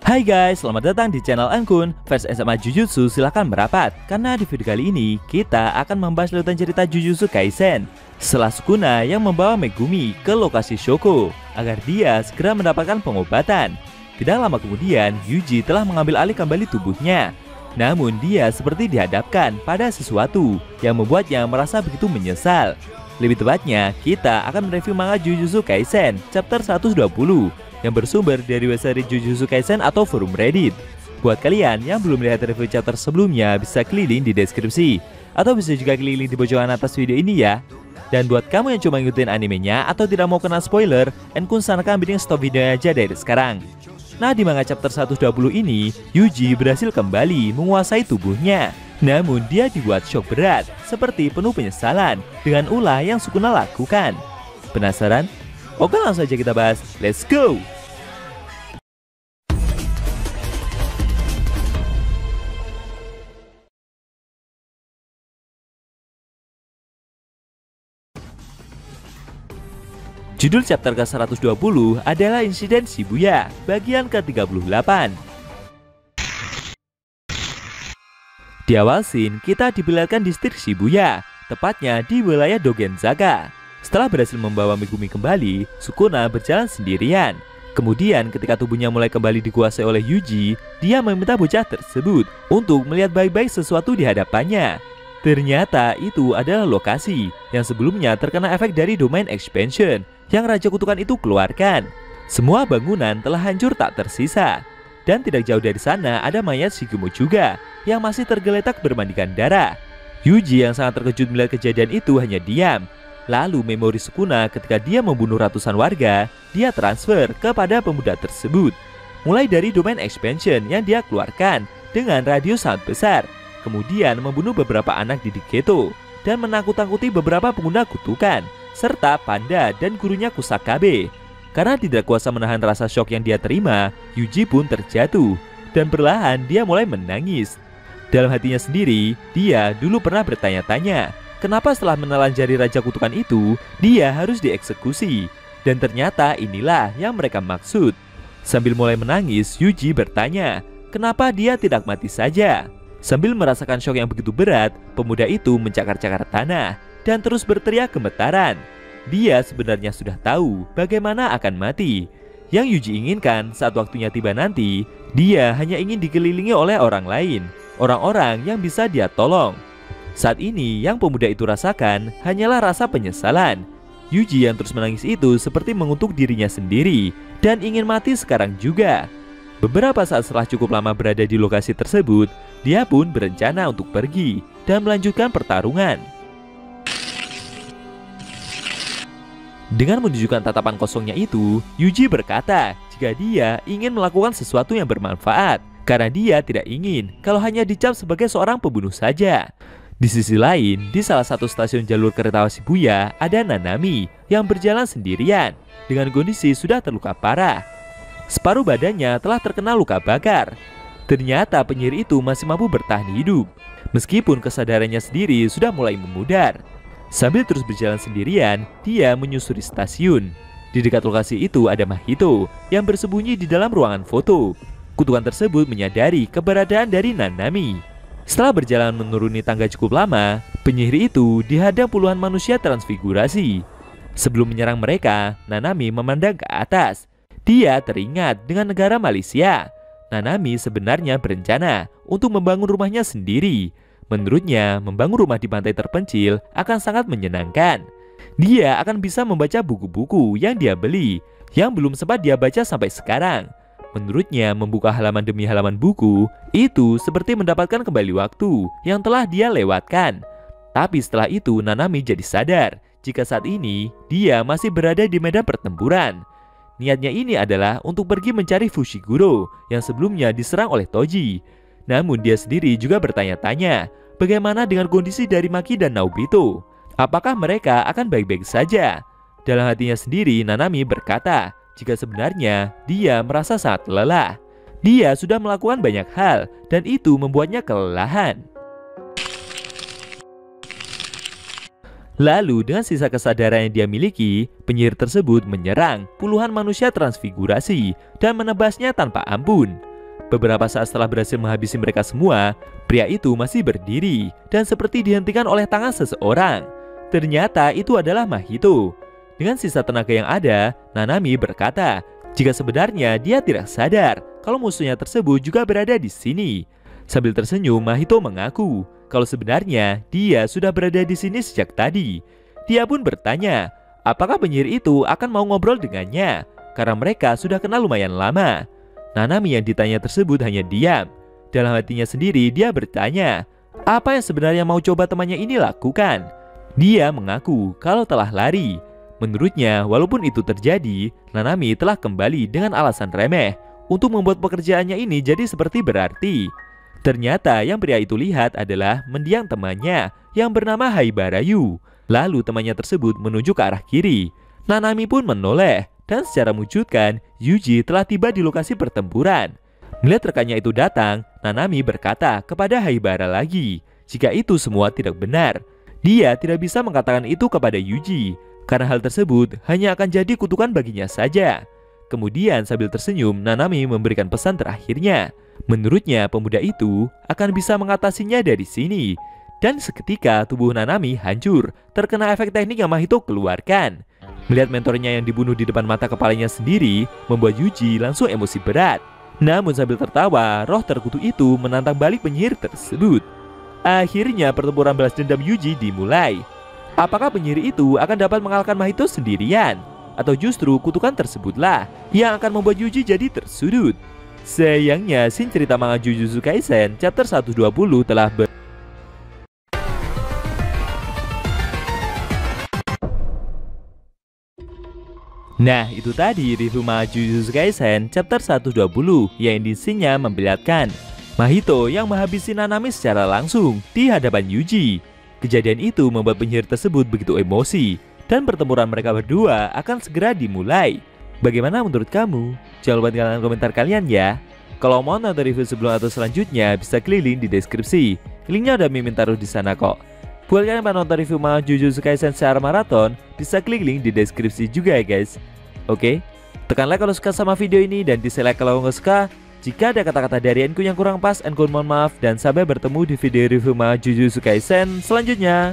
Hai guys, selamat datang di channel Ankun. Fans SMA Jujutsu silahkan merapat, karena di video kali ini kita akan membahas lanjutan cerita Jujutsu Kaisen setelah Sukuna yang membawa Megumi ke lokasi Shoko agar dia segera mendapatkan pengobatan. Tidak lama kemudian, Yuji telah mengambil alih kembali tubuhnya. Namun dia seperti dihadapkan pada sesuatu yang membuatnya merasa begitu menyesal. Lebih tepatnya, kita akan mereview manga Jujutsu Kaisen chapter 120 yang bersumber dari website Jujutsu Kaisen atau forum Reddit. Buat kalian yang belum lihat review chapter sebelumnya, bisa klik di deskripsi atau bisa juga klik di pojokan atas video ini ya. Dan buat kamu yang cuma ngikutin animenya atau tidak mau kena spoiler, Ankun sarankan bikin stop videonya aja dari sekarang. Nah, di manga chapter 120 ini, Yuji berhasil kembali menguasai tubuhnya. Namun dia dibuat shock berat, seperti penuh penyesalan dengan ulah yang Sukuna lakukan. Penasaran? Oke, langsung aja kita bahas. Let's go! Judul chapter ke-120 adalah Insiden Shibuya, bagian ke-38. Di awal scene, kita diperlihatkan distrik Shibuya, tepatnya di wilayah Dogenzaka. Setelah berhasil membawa Megumi kembali, Sukuna berjalan sendirian. Kemudian ketika tubuhnya mulai kembali dikuasai oleh Yuji, dia meminta bocah tersebut untuk melihat baik-baik sesuatu di hadapannya. Ternyata itu adalah lokasi yang sebelumnya terkena efek dari domain expansion yang Raja Kutukan itu keluarkan. Semua bangunan telah hancur tak tersisa. Dan tidak jauh dari sana ada mayat Shigemo juga yang masih tergeletak bermandikan darah. Yuji yang sangat terkejut melihat kejadian itu hanya diam. Lalu memori Sukuna ketika dia membunuh ratusan warga, dia transfer kepada pemuda tersebut. Mulai dari domain expansion yang dia keluarkan dengan radius sangat besar, kemudian membunuh beberapa anak didik Geto dan menakut-nakuti beberapa pengguna kutukan, serta Panda dan gurunya Kusakabe. Karena tidak kuasa menahan rasa syok yang dia terima, Yuji pun terjatuh dan perlahan dia mulai menangis. Dalam hatinya sendiri, dia dulu pernah bertanya-tanya, kenapa setelah menelan jari Raja Kutukan itu, dia harus dieksekusi. Dan ternyata inilah yang mereka maksud. Sambil mulai menangis, Yuji bertanya, kenapa dia tidak mati saja? Sambil merasakan syok yang begitu berat, pemuda itu mencakar-cakar tanah dan terus berteriak gemetaran. Dia sebenarnya sudah tahu bagaimana akan mati. Yang Yuji inginkan saat waktunya tiba nanti, dia hanya ingin dikelilingi oleh orang lain, orang-orang yang bisa dia tolong. Saat ini yang pemuda itu rasakan hanyalah rasa penyesalan. Yuji yang terus menangis itu seperti mengutuk dirinya sendiri dan ingin mati sekarang juga. Beberapa saat setelah cukup lama berada di lokasi tersebut, dia pun berencana untuk pergi dan melanjutkan pertarungan. Dengan menunjukkan tatapan kosongnya itu, Yuji berkata jika dia ingin melakukan sesuatu yang bermanfaat, karena dia tidak ingin kalau hanya dicap sebagai seorang pembunuh saja. Di sisi lain, di salah satu stasiun jalur kereta Shibuya ada Nanami yang berjalan sendirian dengan kondisi sudah terluka parah. Separuh badannya telah terkena luka bakar. Ternyata penyihir itu masih mampu bertahan hidup, meskipun kesadarannya sendiri sudah mulai memudar. Sambil terus berjalan sendirian, dia menyusuri stasiun. Di dekat lokasi itu ada Mahito yang bersembunyi di dalam ruangan foto. Kutukan tersebut menyadari keberadaan dari Nanami. Setelah berjalan menuruni tangga cukup lama, penyihir itu dihadang puluhan manusia transfigurasi. Sebelum menyerang mereka, Nanami memandang ke atas. Dia teringat dengan negara Malaysia. Nanami sebenarnya berencana untuk membangun rumahnya sendiri. Menurutnya, membangun rumah di pantai terpencil akan sangat menyenangkan. Dia akan bisa membaca buku-buku yang dia beli, yang belum sempat dia baca sampai sekarang. Menurutnya, membuka halaman demi halaman buku itu seperti mendapatkan kembali waktu yang telah dia lewatkan. Tapi setelah itu, Nanami jadi sadar jika saat ini dia masih berada di medan pertempuran. Niatnya ini adalah untuk pergi mencari Fushiguro yang sebelumnya diserang oleh Toji. Namun dia sendiri juga bertanya-tanya, bagaimana dengan kondisi dari Maki dan Naobito? Apakah mereka akan baik-baik saja? Dalam hatinya sendiri, Nanami berkata, jika sebenarnya dia merasa sangat lelah. Dia sudah melakukan banyak hal dan itu membuatnya kelelahan. Lalu dengan sisa kesadaran yang dia miliki, penyihir tersebut menyerang puluhan manusia transfigurasi dan menebasnya tanpa ampun. Beberapa saat setelah berhasil menghabisi mereka semua, pria itu masih berdiri dan seperti dihentikan oleh tangan seseorang. Ternyata itu adalah Mahito. Dengan sisa tenaga yang ada, Nanami berkata jika sebenarnya dia tidak sadar kalau musuhnya tersebut juga berada di sini. Sambil tersenyum, Mahito mengaku kalau sebenarnya dia sudah berada di sini sejak tadi. Dia pun bertanya, apakah penyihir itu akan mau ngobrol dengannya, karena mereka sudah kenal lumayan lama. Nanami yang ditanya tersebut hanya diam. Dalam hatinya sendiri dia bertanya, apa yang sebenarnya mau coba temannya ini lakukan? Dia mengaku kalau telah lari. Menurutnya, walaupun itu terjadi, Nanami telah kembali dengan alasan remeh untuk membuat pekerjaannya ini jadi seperti berarti. Ternyata yang pria itu lihat adalah mendiang temannya yang bernama Haibarayu. Lalu temannya tersebut menuju ke arah kiri. Nanami pun menoleh dan secara mengejutkan Yuji telah tiba di lokasi pertempuran. Melihat rekannya itu datang, Nanami berkata kepada Haibara lagi jika itu semua tidak benar. Dia tidak bisa mengatakan itu kepada Yuji karena hal tersebut hanya akan jadi kutukan baginya saja. Kemudian sambil tersenyum, Nanami memberikan pesan terakhirnya. Menurutnya pemuda itu akan bisa mengatasinya dari sini. Dan seketika tubuh Nanami hancur terkena efek teknik yang Mahito keluarkan. Melihat mentornya yang dibunuh di depan mata kepalanya sendiri membuat Yuji langsung emosi berat. Namun sambil tertawa, roh terkutuk itu menantang balik penyihir tersebut. Akhirnya pertempuran balas dendam Yuji dimulai. Apakah penyihir itu akan dapat mengalahkan Mahito sendirian? Atau justru kutukan tersebutlah yang akan membuat Yuji jadi tersudut? Sayangnya, scene cerita manga Jujutsu Kaisen chapter 120 telah Nah, itu tadi review manga Jujutsu Kaisen chapter 120 yang edisinya memperlihatkan Mahito yang menghabisi Nanami secara langsung di hadapan Yuji. Kejadian itu membuat penyihir tersebut begitu emosi dan pertempuran mereka berdua akan segera dimulai. Bagaimana menurut kamu? Jangan lupa tinggalkan komentar kalian ya. Kalau mau nonton review sebelum atau selanjutnya, bisa klik link di deskripsi. Linknya udah Mimin taruh di sana kok. Buat kalian yang nonton review manga Jujutsu Kaisen secara maraton, bisa klik link di deskripsi juga ya guys. Oke, tekan like kalau suka sama video ini dan dislike kalau nggak suka. Jika ada kata-kata dari Enku yang kurang pas, Enku mohon maaf dan sampai bertemu di video review manga Jujutsu Kaisen selanjutnya.